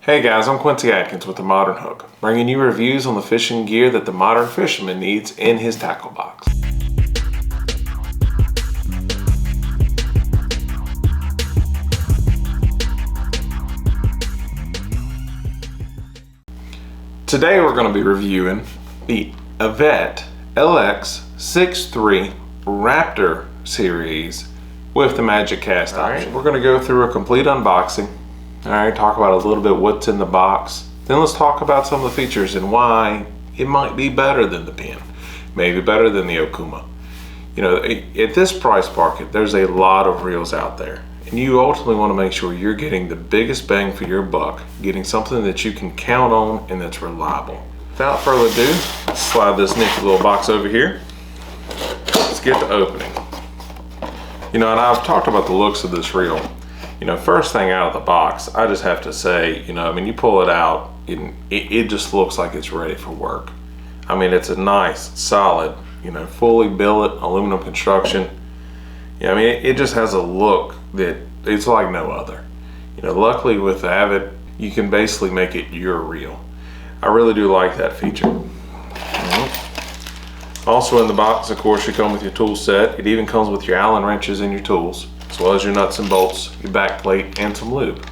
Hey guys, I'm Quincy Atkins with The Modern Hook, bringing you reviews on the fishing gear that the modern fisherman needs in his tackle box. Today we're going to be reviewing the Avet LX 6.3 Raptor series with the Magic Cast option. We're going to go through a complete unboxing. Alright, talk about a little bit what's in the box. Then let's talk about some of the features and why it might be better than the Pen. Maybe better than the Okuma. You know, at this price bracket, there's a lot of reels out there. And you ultimately want to make sure you're getting the biggest bang for your buck, getting something that you can count on and that's reliable. Without further ado, let's slide this nifty little box over here. Let's get to opening. You know, and I've talked about the looks of this reel. You know, first thing out of the box, I just have to say, you know, I mean, you pull it out, it just looks like it's ready for work. I mean, it's a nice, solid, you know, fully billet aluminum construction. Yeah, I mean, it just has a look that it's like no other. You know, luckily with Avet, you can basically make it your reel. I really do like that feature. Also in the box, of course, you come with your tool set. It even comes with your Allen wrenches and your tools, as well as your nuts and bolts, your back plate, and some lube.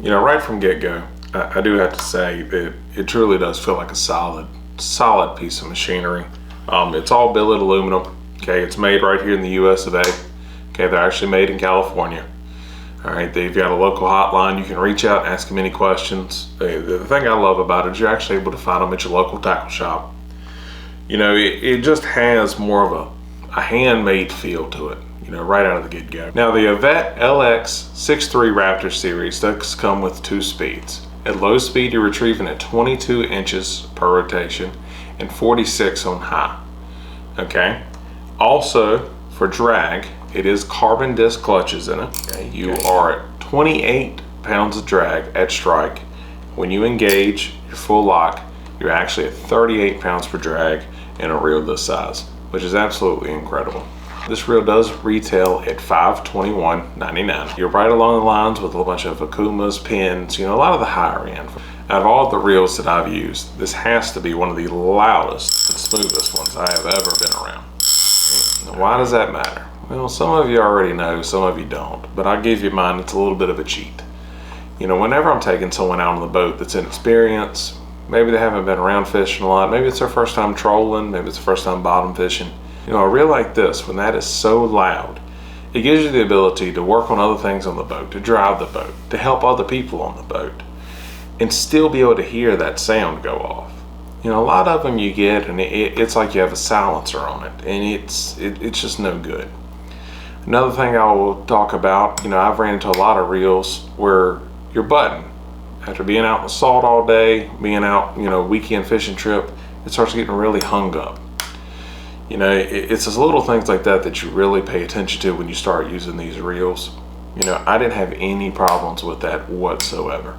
You know, right from get-go, I do have to say that it truly does feel like a solid piece of machinery. It's all billet aluminum. Okay, it's made right here in the US of A. Okay, they're actually made in California. All right, they've got a local hotline. You can reach out and ask them any questions. The thing I love about it is you're actually able to find them at your local tackle shop. You know, it just has more of a handmade feel to it. You know, right out of the get-go. Now the Avet LX 6.3 Raptor series does come with 2 speeds. At low speed, you're retrieving at 22 inches per rotation and 46 on high. Okay. Also, for drag, it is carbon disc clutches in it. Okay. You are at 28 pounds of drag at strike. When you engage your full lock, you're actually at 38 pounds per drag in a reel this size, which is absolutely incredible. This reel does retail at $521.99. You're right along the lines with a bunch of Okumas, Pens, you know, a lot of the higher end. Out of all the reels that I've used, this has to be one of the loudest and smoothest ones I have ever been around. Now, why does that matter? Well, some of you already know, some of you don't, but I'll give you mine. It's a little bit of a cheat. You know, whenever I'm taking someone out on the boat that's inexperienced, maybe they haven't been around fishing a lot, maybe it's their first time trolling, maybe it's their first time bottom fishing. You know, a reel like this, when that is so loud, it gives you the ability to work on other things on the boat, to drive the boat, to help other people on the boat, and still be able to hear that sound go off. You know, a lot of them you get, and it's like you have a silencer on it, and it's just no good. Another thing I will talk about, you know, I've ran into a lot of reels where your button, after being out in the salt all day, being out, you know, weekend fishing trip, it starts getting really hung up. You know, it's those little things like that that you really pay attention to when you start using these reels. You know, I didn't have any problems with that whatsoever.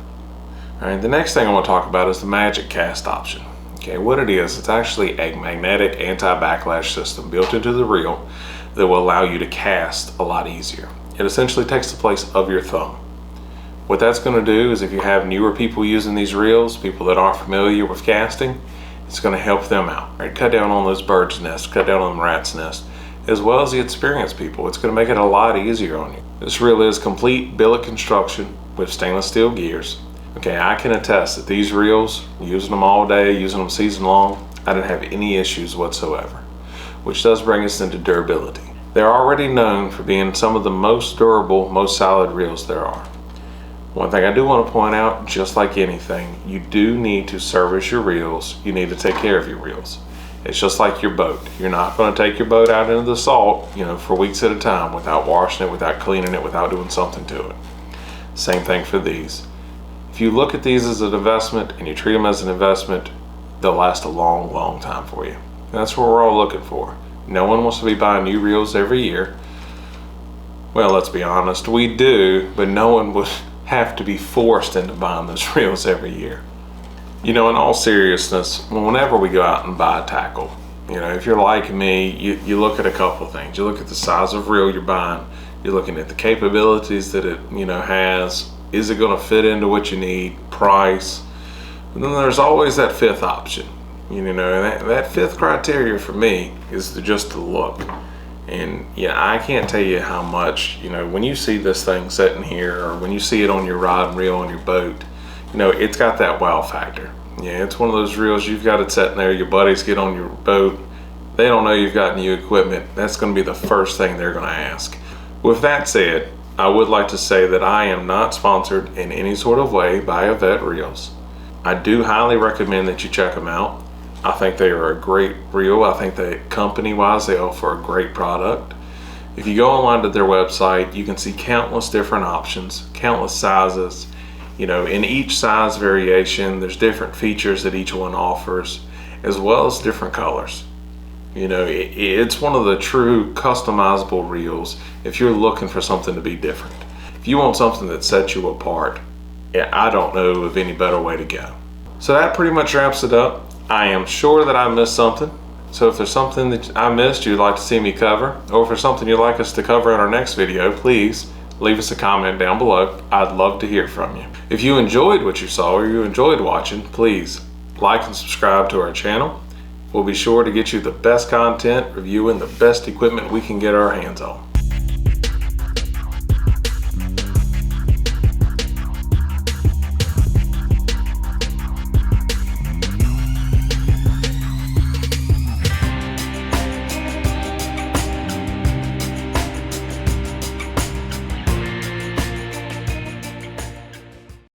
All right, the next thing I want to talk about is the Magic Cast option. Okay, what it is, it's actually a magnetic anti-backlash system built into the reel that will allow you to cast a lot easier. It essentially takes the place of your thumb. What that's going to do is if you have newer people using these reels, people that aren't familiar with casting, it's going to help them out, right? Cut down on those birds' nests, cut down on them rats' nests, as well as the experienced people. It's going to make it a lot easier on you. This reel is complete billet construction with stainless steel gears. Okay, I can attest that these reels, using them all day, using them season long, I didn't have any issues whatsoever, which does bring us into durability. They're already known for being some of the most durable, most solid reels there are. One thing I do want to point out, just like anything, you do need to service your reels. You need to take care of your reels. It's just like your boat. You're not going to take your boat out into the salt, you know, for weeks at a time without washing it, without cleaning it, without doing something to it. Same thing for these. If you look at these as an investment and you treat them as an investment, they'll last a long, long time for you. That's what we're all looking for. No one wants to be buying new reels every year. Well, let's be honest, we do, but no one would have to be forced into buying those reels every year. You know, in all seriousness, whenever we go out and buy a tackle, you know, if you're like me, you look at a couple of things. You look at the size of reel you're buying, you're looking at the capabilities that it, you know, has, Is it going to fit into what you need? Price. And then there's always that fifth option. You know, that fifth criteria for me is just the look. And yeah, I can't tell you how much, you know, when you see this thing sitting here, or when you see it on your rod and reel on your boat, you know, it's got that wow factor. Yeah, it's one of those reels, you've got it sitting there, your buddies get on your boat, they don't know you've got new equipment, that's going to be the first thing they're going to ask. With that said, I would like to say that I am not sponsored in any sort of way by Avet Reels. I do highly recommend that you check them out. I think they are a great reel. I think that company-wise, they offer a great product. If you go online to their website, you can see countless different options, countless sizes. You know, in each size variation, there's different features that each one offers, as well as different colors. You know, it's one of the true customizable reels if you're looking for something to be different. If you want something that sets you apart, yeah, I don't know of any better way to go. So that pretty much wraps it up. I am sure that I missed something. So if there's something that I missed you'd like to see me cover, or if there's something you'd like us to cover in our next video, please leave us a comment down below. I'd love to hear from you. If you enjoyed what you saw or you enjoyed watching, please like and subscribe to our channel. We'll be sure to get you the best content, reviewing the best equipment we can get our hands on.